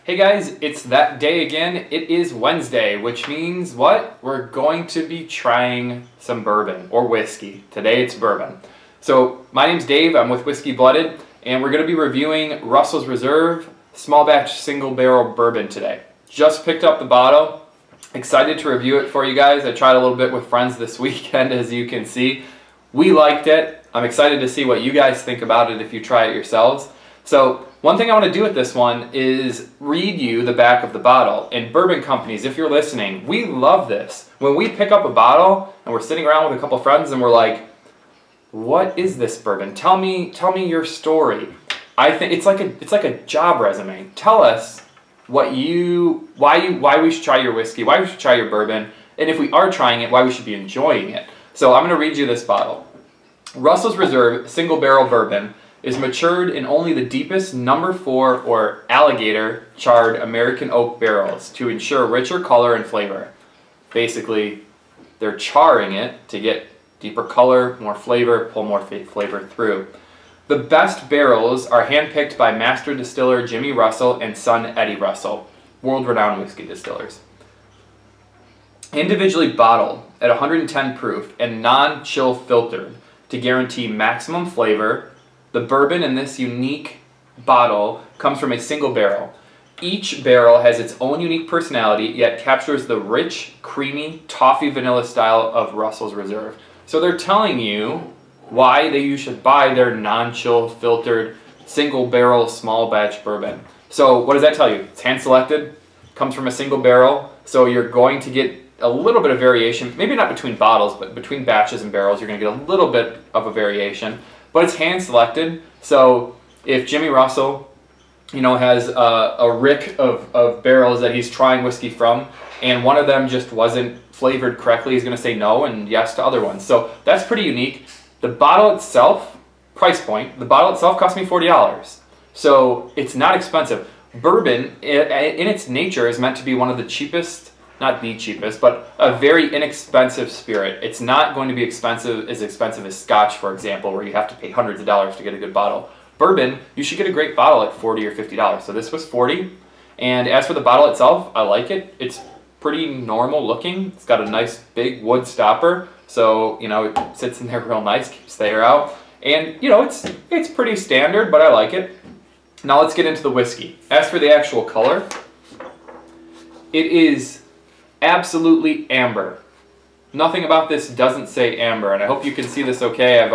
Hey guys, it's that day again. It is Wednesday, which means what? We're going to be trying some bourbon or whiskey. Today it's bourbon. So my name's Dave, I'm with Whiskey Blooded, and we're going to be reviewing Russell's Reserve Small Batch Single Barrel Bourbon today. Just picked up the bottle. Excited to review it for you guys. I tried a little bit with friends this weekend, as you can see. We liked it. I'm excited to see what you guys think about it if you try it yourselves. So one thing I want to do with this one is read you the back of the bottle. And bourbon companies, if you're listening, we love this. When we pick up a bottle and we're sitting around with a couple friends and we're like, what is this bourbon? Tell me your story. I think it's like a job resume. Tell us why we should try your whiskey, why we should try your bourbon, and if we are trying it, why we should be enjoying it. So I'm going to read you this bottle. Russell's Reserve Single Barrel Bourbon is matured in only the deepest No. 4 or alligator charred American oak barrels to ensure richer color and flavor. Basically, they're charring it to get deeper color, more flavor, pull more flavor through. The best barrels are handpicked by master distiller Jimmy Russell and son Eddie Russell, world-renowned whiskey distillers. Individually bottled at 110 proof and non-chill filtered to guarantee maximum flavor, the bourbon in this unique bottle comes from a single barrel. Each barrel has its own unique personality, yet captures the rich, creamy, toffee vanilla style of Russell's Reserve. So they're telling you why you should buy their non-chill filtered single barrel small batch bourbon. So what does that tell you? It's hand selected, comes from a single barrel, so you're going to get a little bit of variation, maybe not between bottles, but between batches and barrels, you're going to get a little bit of a variation. But it's hand selected, so if Jimmy Russell, has a rick of barrels that he's trying whiskey from, and one of them just wasn't flavored correctly, he's going to say no and yes to other ones. So that's pretty unique. The bottle itself, price point, the bottle itself cost me $40. So it's not expensive. Bourbon, in its nature, is meant to be one of the cheapest, not the cheapest, but a very inexpensive spirit. It's not going to be as expensive as Scotch, for example, where you have to pay hundreds of dollars to get a good bottle. Bourbon, you should get a great bottle at $40 or $50. So this was $40. And as for the bottle itself, I like it. It's pretty normal looking. It's got a nice big wood stopper. So, it sits in there real nice, keeps the air out. And, it's pretty standard, but I like it. Now let's get into the whiskey. As for the actual color, it is absolutely amber. Nothing about this doesn't say amber, and I hope you can see this okay.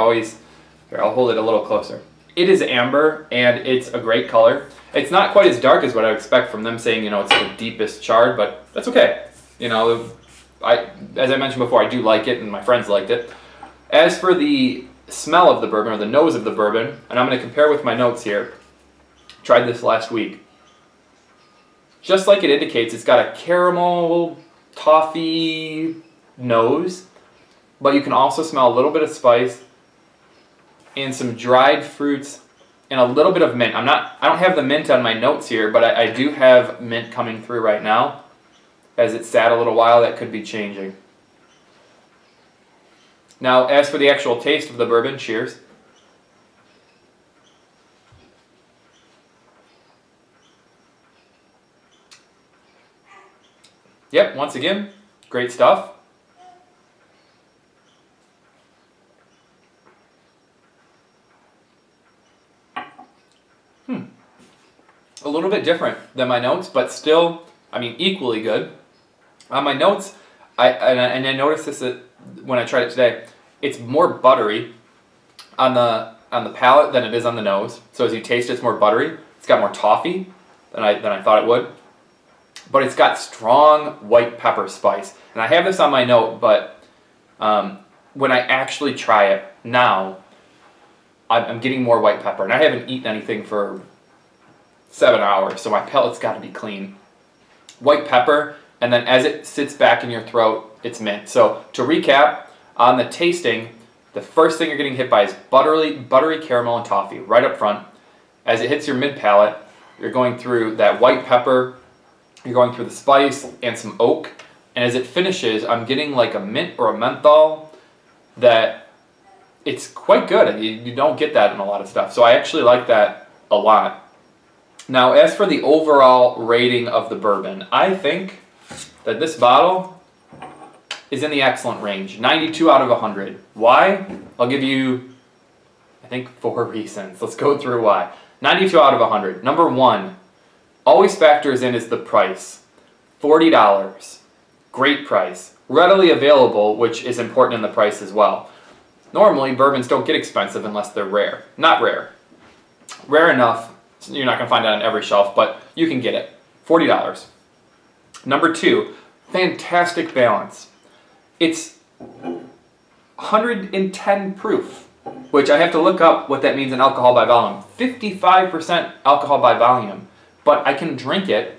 Here, I'll hold it a little closer. It is amber, and it's a great color. It's not quite as dark as what I would expect from them saying, it's the deepest charred, but that's okay. As I mentioned before, I do like it, and my friends liked it. As for the smell of the bourbon, or the nose of the bourbon, and I'm going to compare with my notes here. Tried this last week. Just like it indicates, it's got a caramel, toffee nose, but you can also smell a little bit of spice and some dried fruits and a little bit of mint. I don't have the mint on my notes here, but I do have mint coming through right now. As it sat a little while, that could be changing. Now, as for the actual taste of the bourbon, cheers. Yep, once again, great stuff. A little bit different than my notes, but still, equally good. On my notes, I noticed this when I tried it today. It's more buttery on the palate than it is on the nose. So as you taste it, it's more buttery. It's got more toffee than I thought it would. But it's got strong white pepper spice. And I have this on my note, but when I actually try it now, I'm getting more white pepper. And I haven't eaten anything for 7 hours, so my palate's got to be clean. White pepper, and then as it sits back in your throat, it's mint. So to recap, on the tasting, the first thing you're getting hit by is buttery caramel and toffee right up front. As it hits your mid-palate, you're going through that white pepper, you're going through the spice and some oak, and as it finishes, I'm getting like a mint or a menthol that it's quite good. You don't get that in a lot of stuff, so I actually like that a lot. Now, as for the overall rating of the bourbon, I think that this bottle is in the excellent range, 92 out of 100. Why? I'll give you, I think, 4 reasons. Let's go through why. 92 out of 100. Number 1, always factors in is the price. $40. Great price. Readily available, which is important in the price as well. Normally, bourbons don't get expensive unless they're rare. Not rare. Rare enough, you're not going to find it on every shelf, but you can get it. $40. Number 2, fantastic balance. It's 110 proof, which I have to look up what that means in alcohol by volume. 55% alcohol by volume, but I can drink it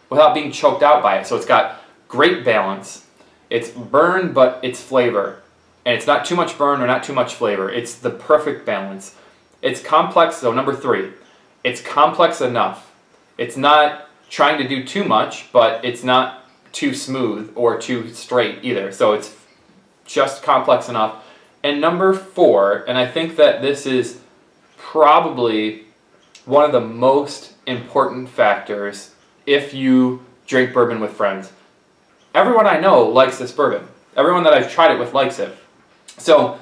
without being choked out by it. So it's got great balance. It's burn, but it's flavor. And it's not too much burn or not too much flavor. It's the perfect balance. It's complex, so number 3, it's complex enough. It's not trying to do too much, but it's not too smooth or too straight either. So it's just complex enough. And number 4, and I think that this is probably one of the most important factors if you drink bourbon with friends. Everyone I know likes this bourbon. Everyone that I've tried it with likes it. So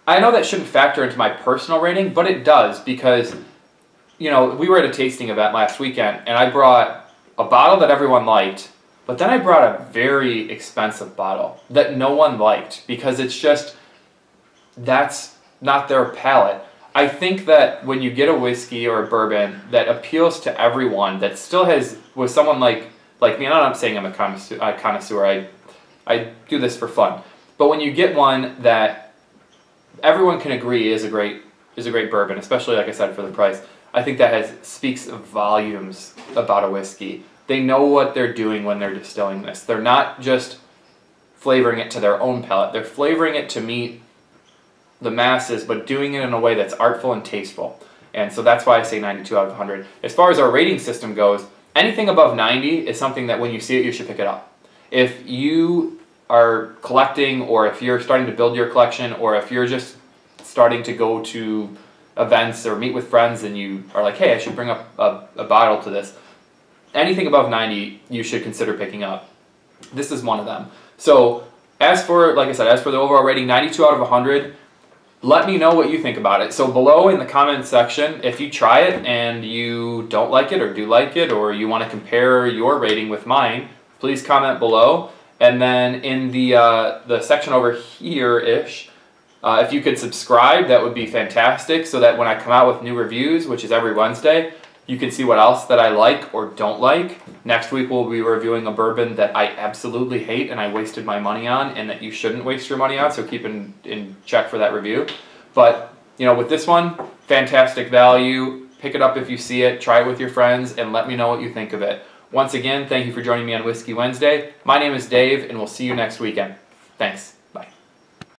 I know that shouldn't factor into my personal rating, but it does because, you know, we were at a tasting event last weekend and I brought a bottle that everyone liked, but then I brought a very expensive bottle that no one liked because it's just, that's not their palate. I think that when you get a whiskey or a bourbon that appeals to everyone, that still has, with someone like me, and I'm not saying I'm a connoisseur, I do this for fun, but when you get one that everyone can agree is a great bourbon, especially like I said for the price, I think that speaks volumes about a whiskey. They know what they're doing when they're distilling this. They're not just flavoring it to their own palate. They're flavoring it to meet the masses, but doing it in a way that's artful and tasteful. And so that's why I say 92 out of 100. As far as our rating system goes, anything above 90 is something that when you see it, you should pick it up. If you are collecting, or if you're starting to build your collection, or if you're just starting to go to events or meet with friends and you are like, hey, I should bring up a bottle to this, anything above 90 you should consider picking up. This is one of them. So as for, like I said, as for the overall rating, 92 out of 100, let me know what you think about it. So below in the comments section, if you try it and you don't like it or do like it, or you want to compare your rating with mine, please comment below. And then in the section over here-ish, if you could subscribe, that would be fantastic, so that when I come out with new reviews, which is every Wednesday, you can see what else that I like or don't like. Next week we'll be reviewing a bourbon that I absolutely hate and I wasted my money on, and that you shouldn't waste your money on, so keep in check for that review. But, you know, with this one, fantastic value. Pick it up if you see it, try it with your friends, and let me know what you think of it. Once again, thank you for joining me on Whiskey Wednesday. My name is Dave, and we'll see you next weekend. Thanks.